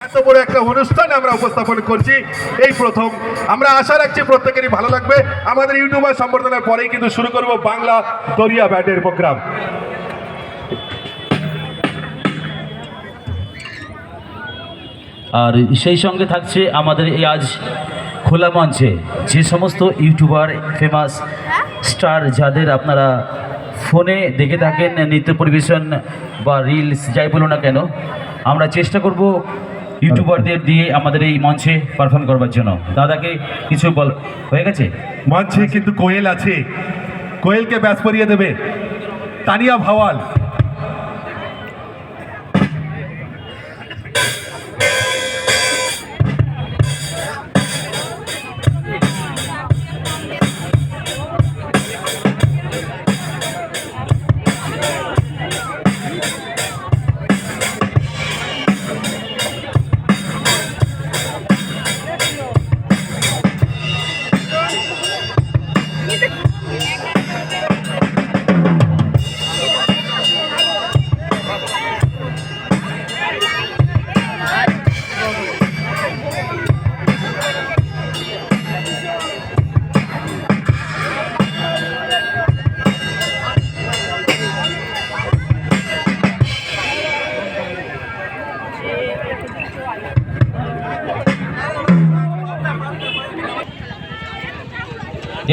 এত বড় একটা অনুষ্ঠান আমরা উপস্থাপন করছি এই প্রথম। আমরা আশা রাখছি প্রত্যেকেরই ভালো লাগবে। আমাদের ইউটিউবার সম্বর্ধনার পরেই কিন্তু শুরু করব বাংলা দরিয়া ব্যান্ডের প্রোগ্রাম। আর সেই সঙ্গে থাকছে আমাদের এই আজ খোলা মঞ্চে যে সমস্ত ইউটিউবার ফেমাস স্টার যাদের আপনারা ফোনে দেখে থাকেন নৃত্য পরিবেশন বা রিলস যাই বলো না কেন, আমরা চেষ্টা করব ইউটিউবারদের দিয়ে আমাদের এই মঞ্চে পারফর্ম করবার জন্য। দাদাকে কিছু বল হয়ে গেছে? মঞ্চে কিন্তু কোয়েল আছে, কোয়েলকে ব্যাস পরিয়ে দেবে তানিয়া ভাওয়াল।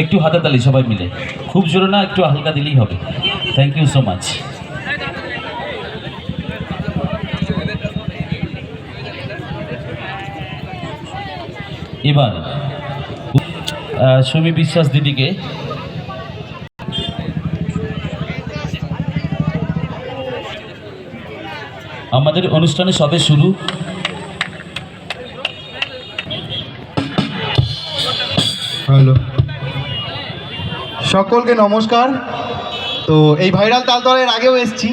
একটু হাতে তালি সবাই মিলে, খুব জোরে না, একটু হালকা দিলেই হবে। Thank you so much. এবার সুমি বিশ্বাস দিদিকে আমাদের অনুষ্ঠানে সবে শুরু। হ্যালো, সকলকে নমস্কার। তো এই ভাইরাল তালতলার আগেও এসেছি।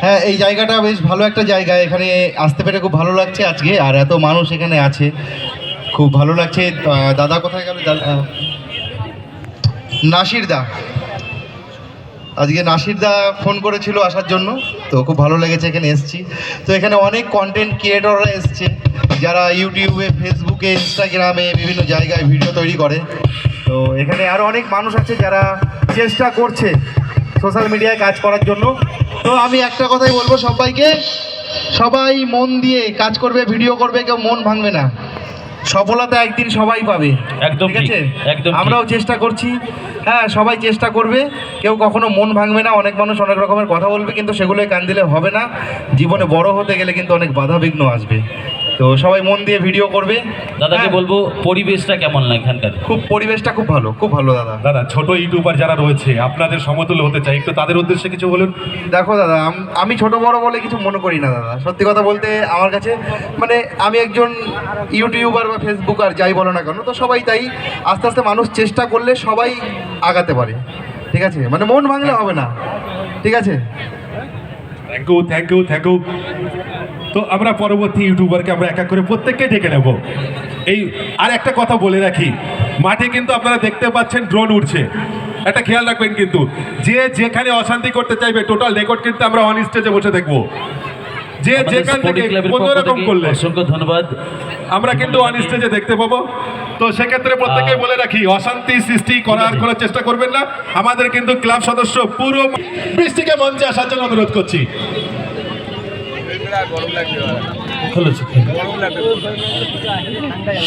হ্যাঁ, এই জায়গাটা বেশ ভালো একটা জায়গা, এখানে আসতে পেরে খুব ভালো লাগছে আজকে। আর এত মানুষ এখানে আছে, খুব ভালো লাগছে। দাদা কোথায় গেল? নাসির দা, আজকে নাসির দা ফোন করেছিল আসার জন্য, তো খুব ভালো লেগেছে এখানে এসেছি। তো এখানে অনেক কন্টেন্ট ক্রিয়েটররা এসছে যারা ইউটিউবে, ফেসবুকে, ইনস্টাগ্রামে বিভিন্ন জায়গায় ভিডিও তৈরি করে। তো এখানে আরও অনেক মানুষ আছে যারা চেষ্টা করছে সোশ্যাল মিডিয়ায় কাজ করার জন্য। তো আমি একটা কথাই বলবো সবাইকে, সবাই মন দিয়ে কাজ করবে, ভিডিও করবে, কেউ মন ভাঙবে না। সফলতা একদিন সবাই পাবে, একদম ঠিক আছে? একদম আমরাও চেষ্টা করছি। হ্যাঁ, সবাই চেষ্টা করবে, কেউ কখনো মন ভাঙবে না। অনেক মানুষ অনেক রকমের কথা বলবে, কিন্তু সেগুলোয় কান দিলে হবে না। জীবনে বড় হতে গেলে কিন্তু অনেক বাধা বিঘ্ন আসবে। তো সবাই মন দিয়ে ভিডিও করবে। দাদাকে হ্যাঁ, বলবো পরিবেশটা কেমন লাগে এখানকার? খুব পরিবেশটা খুব ভালো, খুব ভালো দাদা। দাদা, ছোট ইউটিউবার যারা রয়েছে আপনাদের সমতুল্য হতে চাই, একটু তাদের উদ্দেশ্যে কিছু বলুন। দেখো দাদা, আমি ছোট বড় বলে কিছু মনে করি না দাদা। সত্যি কথা বলতে আমার কাছে মানে আমি একজন ইউটিউবার বা ফেসবুকার যাই বলো না কেন, তো সবাই তাই। আস্তে আস্তে মানুষ চেষ্টা করলে সবাই আগাতে পারে, ঠিক আছে? মানে মন ভাঙলে হবে না, ঠিক আছে? Thank you, thank you, thank you. তো আমরা পরবর্তী ইউটিউবারকে আমরা এক এক করে প্রত্যেককে ডেকে নেব। এই আর একটা কথা বলে রাখি, মাঠে কিন্তু আপনারা দেখতে পাচ্ছেন ড্রোন উঠছে, একটা খেয়াল রাখবেন কিন্তু। যে যেখানে অশান্তি করতে চাইবে টোটাল রেকর্ড কিন্তু আমরা অন স্টেজে বসে দেখবো। যে যেখান থেকে কোনো রকম করলে অসংখ্য ধন্যবাদ, আমরা কিন্তু অন স্টেজে দেখতে পাবো। তো সেক্ষেত্রে প্রত্যেকে বলে রাখি, অশান্তি সৃষ্টি করার কোনো চেষ্টা করবেন না। আমাদের কিন্তু ক্লাব সদস্য পুরো বৃষ্টিকে মঞ্চে আসার জন্য অনুরোধ করছি।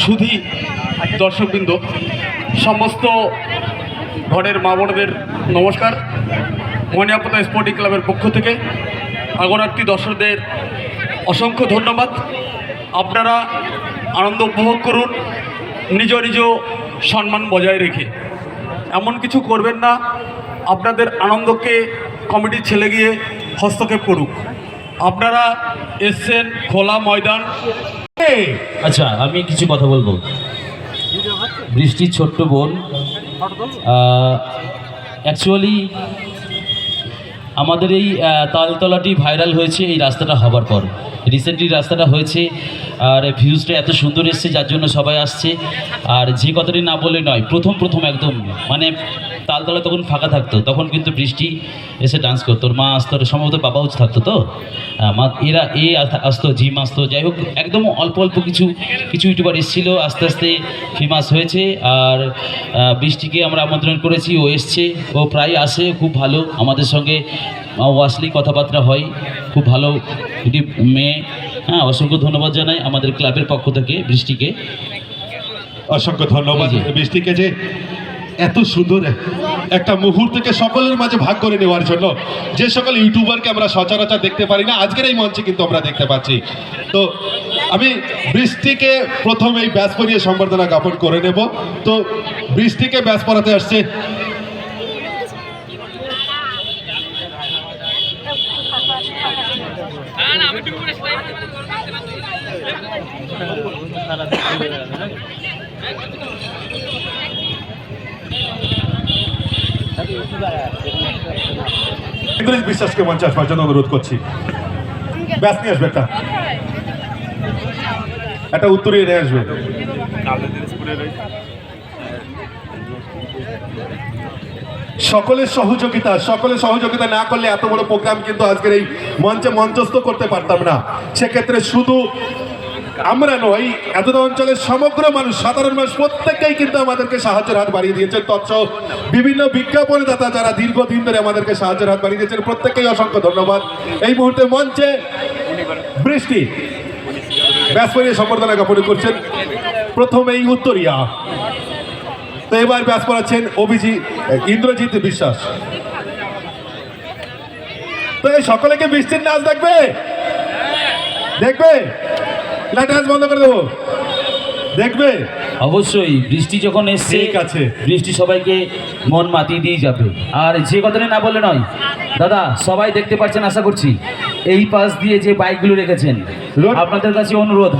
সুধী দর্শকবৃন্দ, সমস্ত ঘরের মা বোনদের নমস্কার। মণিয়াপতা স্পোর্টিং ক্লাবের পক্ষ থেকে আগরণার্থী দর্শকদের অসংখ্য ধন্যবাদ। আপনারা আনন্দ উপভোগ করুন নিজ নিজ সম্মান বজায় রেখে। এমন কিছু করবেন না আপনাদের আনন্দকে কমিটির ছেলে গিয়ে হস্তক্ষেপ করুক। আপনারা এসছেন খোলা ময়দান। আচ্ছা, আমি কিছু কথা বলবো। বৃষ্টির ছোট্ট বোন, অ্যাকচুয়ালি আমাদের এই তালতলাটি ভাইরাল হয়েছে এই রাস্তাটা হবার পর। রিসেন্টলি রাস্তাটা হয়েছে আর ভিউজটা এত সুন্দর এসছে যার জন্য সবাই আসছে। আর যে কথাটি না বলে নয়, প্রথম একদম মানে তালতলা তখন ফাঁকা থাকতো, তখন কিন্তু বৃষ্টি এসে ডান্স করতো, ওর মা আসতো, আর সম্ভবত বাবাও থাকতো। তো মা এরা আসতো, জিম আসতো, যাই হোক একদম অল্প কিছু ইউটিউবার এসেছিলো, আস্তে আস্তে ফেমাস হয়েছে। আর বৃষ্টিকে আমরা আমন্ত্রণ করেছি, ও এসছে, ও প্রায় আসে, খুব ভালো আমাদের সঙ্গে, ও আসলেই কথাবার্তা হয়, খুব ভালো একটি মেয়ে। হ্যাঁ, অসংখ্য ধন্যবাদ জানাই আমাদের ক্লাবের পক্ষ থেকে বৃষ্টিকে। অসংখ্য ধন্যবাদ জি। বৃষ্টিকে যে এত সুন্দর একটা মুহূর্তকে সকলের মাঝে ভাগ করে নেওয়ার জন্য। যে সকল ইউটিউবারকে আমরা সচরাচর দেখতে পারি না, আজকের এই মঞ্চে কিন্তু আমরা দেখতে পাচ্ছি। তো আমি বৃষ্টিকে প্রথম এই ব্যাস পরিয়ে সম্বর্ধনা জ্ঞাপন করে নেব। তো বৃষ্টিকে ব্যাস পরাতে আসছে ইন্দ্রজিৎ বিশ্বাসকে মঞ্চে আসবার জন্য অনুরোধ করছি। ব্যাস নিয়ে আসবে, একটা উত্তরীয় নিয়ে আসবে। সকলের সহযোগিতা না করলে এত বড় প্রোগ্রাম কিন্তু আজকের এই মঞ্চে মঞ্চস্থ করতে পারতাম না। সেক্ষেত্রে শুধু আমরা নই, এতটা অঞ্চলের সমগ্র মানুষ, সাধারণ মানুষ প্রত্যেককেই কিন্তু আমাদেরকে সাহায্যের হাত বাড়িয়ে দিয়েছেন। তৎসহ বিভিন্ন বিজ্ঞাপনদাতা যারা দীর্ঘদিন ধরে আমাদেরকে সাহায্যের হাত বাড়িয়ে দিয়েছেন, প্রত্যেককেই অসংখ্য ধন্যবাদ। এই মুহূর্তে মঞ্চে বৃষ্টি ব্যাস পরিয়ে সম্বর্ধনা জ্ঞাপন করছেন প্রথম এই উত্তরিয়া। তো এবার ব্যাস পড়াচ্ছেন ইন্দ্রজিৎ বিশ্বাস। তো এই সকলেকে বৃষ্টির নাচ দেখবে নাচ বন্ধ করে দেবো, দেখবে অবশ্যই। বৃষ্টি যখন এসছে, ঠিক আছে, বৃষ্টি সবাইকে মন মাতিয়ে দিয়ে যাবে। আর যে কথাটা না বলে নয়, দাদা সবাই দেখতে পাচ্ছেন আশা করছি, এই পাশ দিয়ে যে বাইকগুলো রেখেছেন, আপনাদের কাছে অনুরোধ।